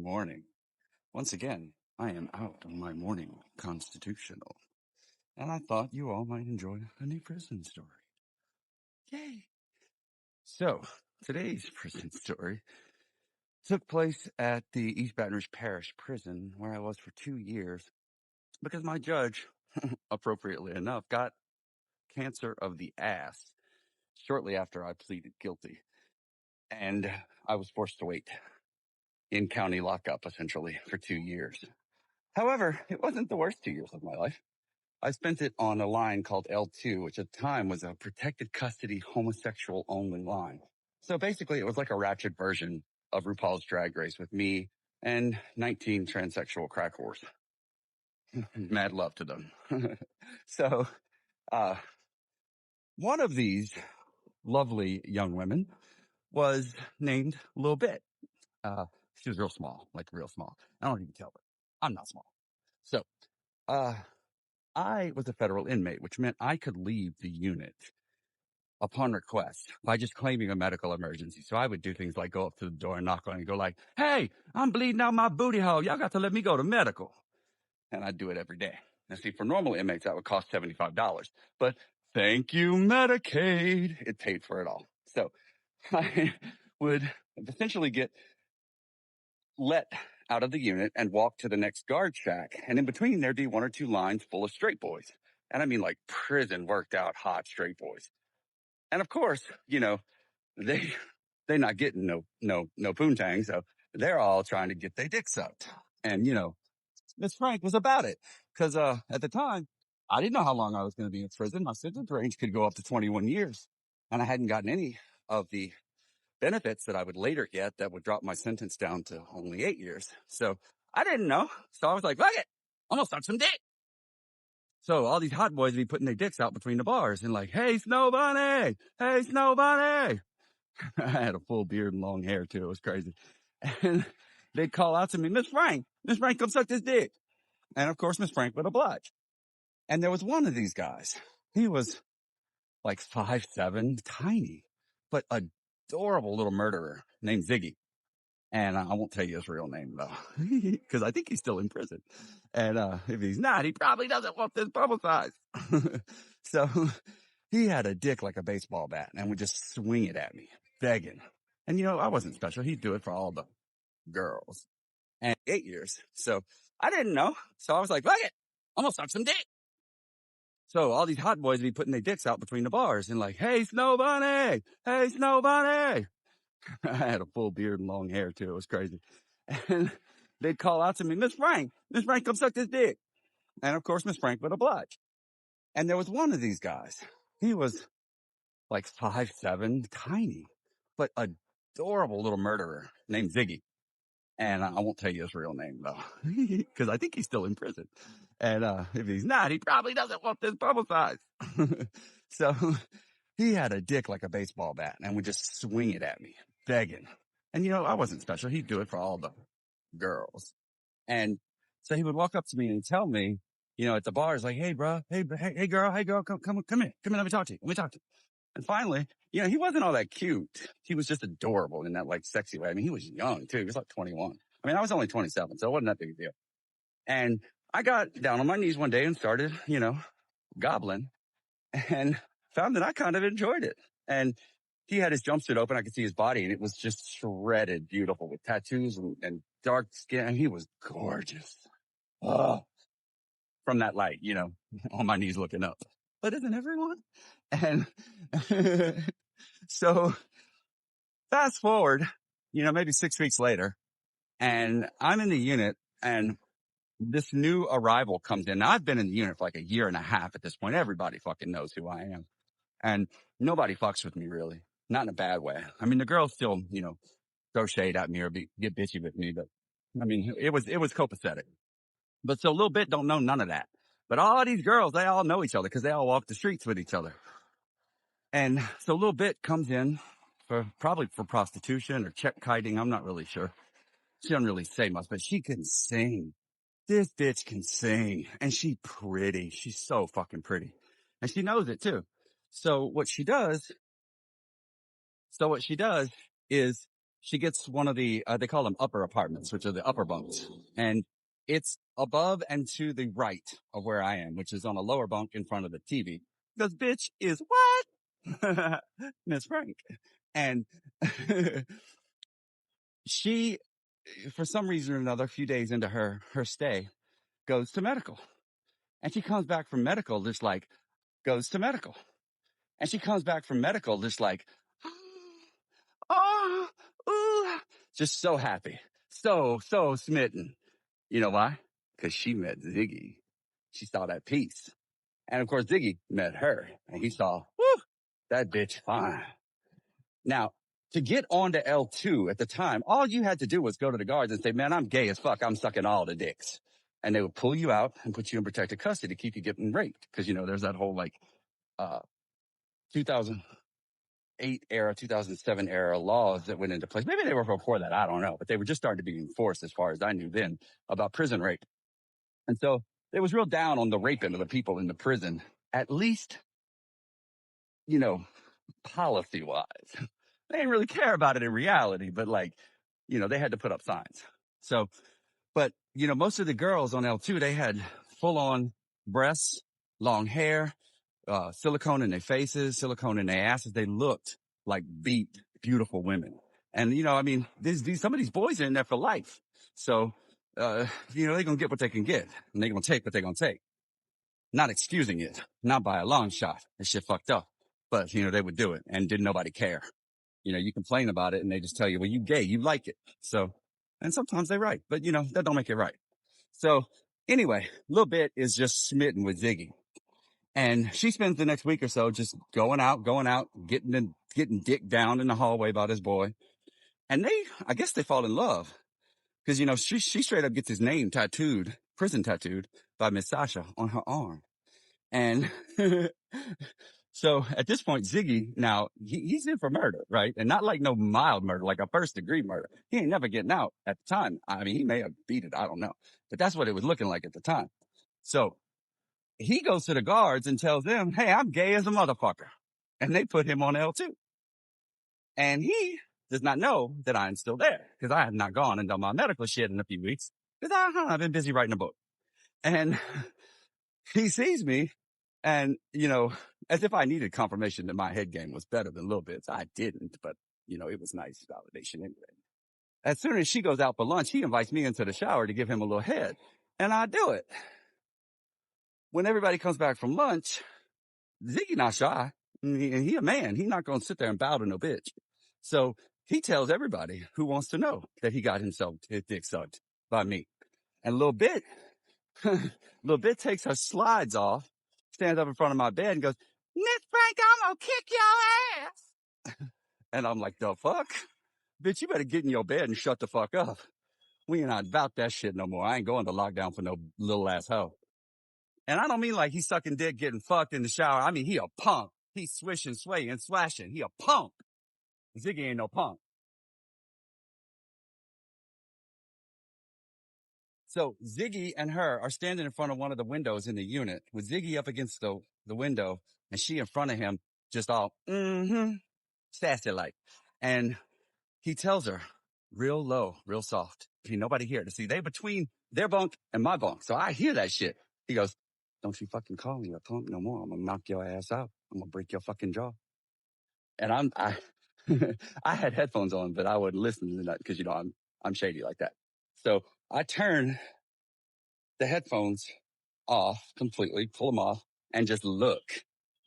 morning. Once again, I am out on my morning constitutional, and I thought you all might enjoy a new prison story. Yay! So, today's prison story took place at the East Baton Rouge Parish Prison, where I was for 2 years, because my judge, appropriately enough, got cancer of the ass shortly after I pleaded guilty. And I was forced to wait in county lockup, essentially, for 2 years. However, it wasn't the worst 2 years of my life. I spent it on a line called L2, which at the time was a protected custody homosexual only line. So basically, it was like a ratchet version of RuPaul's Drag Race with me and 19 transsexual crack whores. Mad love to them. So, uh, one of these lovely young women was named Lil Bit. She was real small, like real small. I don't even tell her. I'm not small. So, uh, I was a federal inmate, which meant I could leave the unit upon request by just claiming a medical emergency. So I would do things like go up to the door and knock on it and go like, "Hey, I'm bleeding out my booty hole. Y'all got to let me go to medical." And I'd do it every day. Now see, for normal inmates, that would cost $75, but thank you, Medicaid. It paid for it all. So I would essentially get let out of the unit and walk to the next guard shack. And in between, there'd be one or two lines full of straight boys. And I mean like prison worked out hot straight boys. And of course, they they not getting no poontang, so they're all trying to get their dick sucked. And Miss Frank was about it. Cause at the time, I didn't know how long I was gonna be in prison. My sentence range could go up to 21 years. And I hadn't gotten any of the benefits that I would later get that would drop my sentence down to only 8 years. So I didn't know. So I was like, fuck it. I'm gonna suck some dick. So all these hot boys would be putting their dicks out between the bars and like, "Hey, Snow Bunny! Hey, Snow Bunny!" I had a full beard and long hair too. It was crazy. And they'd call out to me, Miss Frank, come suck this dick." And of course, Miss Frank would oblige. And there was one of these guys. He was like 5'7", tiny, but adorable little murderer named Ziggy. And I won't tell you his real name though, because I think he's still in prison. And if he's not, he probably doesn't want this publicized. So he had a dick like a baseball bat and would just swing it at me, begging. And I wasn't special. He'd do it for all the girls. And 8 years. So I didn't know. So I was like, fuck it. I'm gonna suck some dick. So all these hot boys would be putting their dicks out between the bars and like, "Hey, Snow Bunny! Hey, Snow Bunny!" I had a full beard and long hair too. It was crazy. And they'd call out to me, Miss Frank, come suck this dick." And of course, Miss Frank would oblige. And there was one of these guys. He was like 5'7", tiny, but adorable little murderer named Ziggy. And I won't tell you his real name though, because I think he's still in prison. And if he's not, he probably doesn't want this publicized. So he had a dick like a baseball bat and would just swing it at me, begging. And I wasn't special. He'd do it for all the girls. And so he would walk up to me and tell me, at the bars, like, "Hey, bro, hey, girl, come in, let me talk to you. And finally, he wasn't all that cute. He was just adorable in that like sexy way. I mean, he was young too. He was like 21. I mean, I was only 27, so it wasn't that big a deal. And I got down on my knees one day and started, gobbling and found that I kind of enjoyed it. And he had his jumpsuit open. I could see his body and it was just shredded, beautiful with tattoos and dark skin. And he was gorgeous. Oh, from that light, on my knees looking up. But isn't everyone? And so fast forward, maybe 6 weeks later, and I'm in the unit and this new arrival comes in. Now I've been in the unit for like a year and a half at this point. Everybody fucking knows who I am. And nobody fucks with me really. Not in a bad way. I mean, the girls still, throw shade at me or get bitchy with me, but I mean, it was copacetic. But so a little bit don't know none of that. But all these girls, they all know each other because they all walk the streets with each other. And so a little bit comes in probably for prostitution or check kiting. I'm not really sure. She doesn't really say much, but she can sing. This bitch can sing and she's pretty. She's so fucking pretty and she knows it too. So what she does is she gets one of the, they call them upper apartments, which are the upper bunks. And it's above and to the right of where I am, which is on a lower bunk in front of the TV. Because bitch is what? Miss Frank. And she, for some reason or another, a few days into her stay, goes to medical. And she comes back from medical just like, goes to medical. And she comes back from medical just like, oh, ooh, just so happy. So smitten. You know why? Because she met Ziggy. She saw that piece. And of course, Ziggy met her and he saw, whoo, that bitch fine. Now, to get onto L2 at the time, all you had to do was go to the guards and say, man, I'm gay as fuck. I'm sucking all the dicks. And they would pull you out and put you in protective custody to keep you getting raped. Cause there's that whole 2008 era, 2007 era laws that went into place. Maybe they were before that. I don't know, but they were just starting to be enforced as far as I knew then about prison rape. And so it was real down on the raping of the people in the prison, at least, policy wise. They didn't really care about it in reality, but they had to put up signs. So, but, most of the girls on L2, they had full on breasts, long hair, silicone in their faces, silicone in their asses. They looked like beat, beautiful women. And, some of these boys are in there for life. So, they're going to get what they can get and they're going to take what they're going to take. Not excusing it, not by a long shot. That shit fucked up. But, they would do it and didn't nobody care. You complain about it and they just tell you, well, you gay, you like it. So, and sometimes they're right, but that don't make it right. So anyway, Lil Bit is just smitten with Ziggy. And she spends the next week or so just going out, getting dick down in the hallway by this boy. And I guess they fall in love. Cause she straight up gets his name prison tattooed by Miss Sasha on her arm. And so at this point, Ziggy, now he's in for murder, right? And not like no mild murder, like a first degree murder. He ain't never getting out at the time. I mean, he may have beat it. I don't know, but that's what it was looking like at the time. So he goes to the guards and tells them, hey, I'm gay as a motherfucker. And they put him on L2. And he does not know that I'm still there because I have not gone and done my medical shit in a few weeks because I've been busy writing a book. And he sees me and, as if I needed confirmation that my head game was better than Lil Bit's. I didn't, but, it was nice validation anyway. As soon as she goes out for lunch, he invites me into the shower to give him a little head. And I do it. When everybody comes back from lunch, Ziggy not shy. And he a man. He not going to sit there and bow to no bitch. So he tells everybody who wants to know that he got his dick sucked by me. And Lil Bit takes her slides off, stands up in front of my bed and goes, Miss Frank, I'm going to kick your ass. And I'm like, the fuck? Bitch, you better get in your bed and shut the fuck up. We ain't not about that shit no more. I ain't going to lockdown for no little ass hoe. And I don't mean like he's sucking dick, getting fucked in the shower. I mean, he a punk. He's swishing, swaying, swashing. He a punk. Ziggy ain't no punk. So Ziggy and her are standing in front of one of the windows in the unit with Ziggy up against the window and she in front of him, just all, sassy like. And he tells her real low, real soft. Ain't nobody here to see. They between their bunk and my bunk. So I hear that shit. He goes, don't you fucking call me a punk no more. I'm going to knock your ass out. I'm going to break your fucking jaw. And I had headphones on, but I wouldn't listen to that because, I'm shady like that. So I turn the headphones off completely, pull them off and just look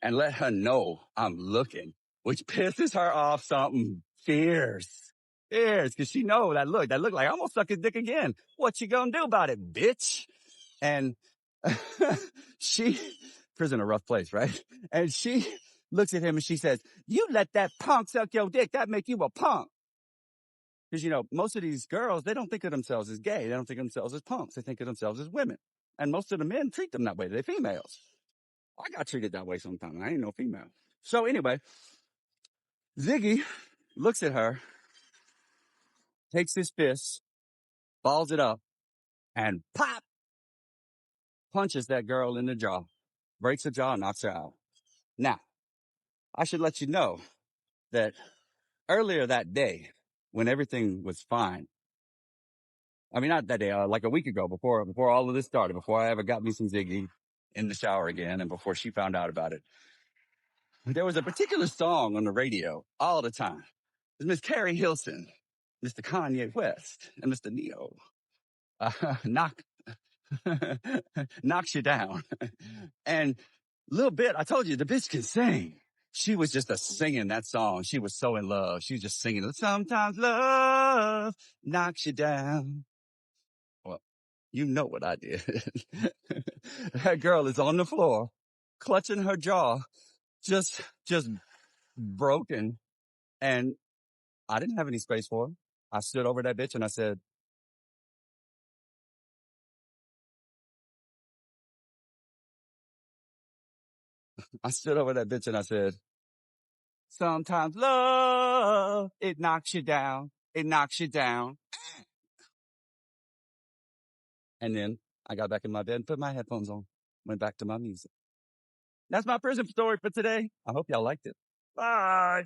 and let her know I'm looking, which pisses her off something fierce. Cause she know that look like I'm gonna suck his dick again. What you gonna do about it, bitch? And prison a rough place, right? And she looks at him and she says, you let that punk suck your dick. That make you a punk. Because, most of these girls, they don't think of themselves as gay. They don't think of themselves as punks. They think of themselves as women. And most of the men treat them that way. They're females. I got treated that way sometimes. I ain't no female. So anyway, Ziggy looks at her, takes his fist, balls it up, and pop, punches that girl in the jaw, breaks her jaw, knocks her out. Now, I should let you know that earlier that day, when everything was fine. I mean, not that day, like a week ago, before all of this started, before I ever got me some Ziggy in the shower again, and before she found out about it, there was a particular song on the radio all the time. It was Miss Carrie Hilson, Mr. Kanye West, and Mr. Neo. Knock, knocks you down. And little bit, I told you, the bitch can sing. She was just singing that song. She was so in love. She was just singing, sometimes love knocks you down. Well, you know what I did. That girl is on the floor, clutching her jaw, just broken. And I didn't have any space for her. I stood over that bitch and I said, sometimes love, it knocks you down. It knocks you down. And then I got back in my bed and put my headphones on, went back to my music. That's my prison story for today. I hope y'all liked it. Bye.